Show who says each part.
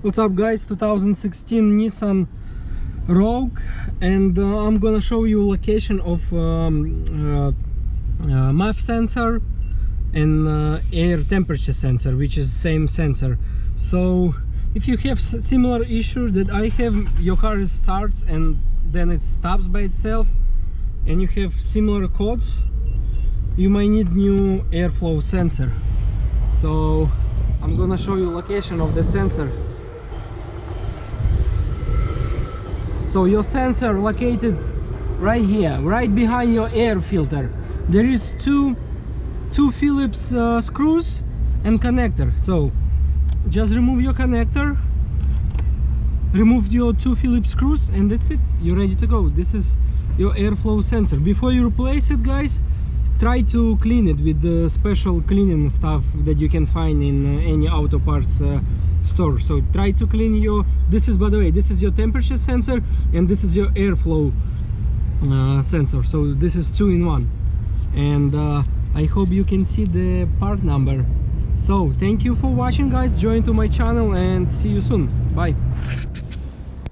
Speaker 1: What's up guys, 2016 Nissan Rogue, and I'm gonna show you location of MAF sensor and air temperature sensor, which is same sensor. So if you have similar issue that I have, your car starts and then it stops by itself, and you have similar codes, you might need new airflow sensor. So I'm gonna show you location of the sensor. So your sensor located right here, right behind your air filter. There is two Phillips screws and connector. So just remove your connector, remove your two Phillips screws, and that's it. You're ready to go. This is your airflow sensor. Before you replace it, guys, try to clean it with the special cleaning stuff that you can find in any auto parts store. So try to clean your, this is, by the way, this is your temperature sensor and this is your airflow sensor. So this is 2-in-1, and I hope you can see the part number. So thank you for watching, guys. Join to my channel and see you soon. Bye.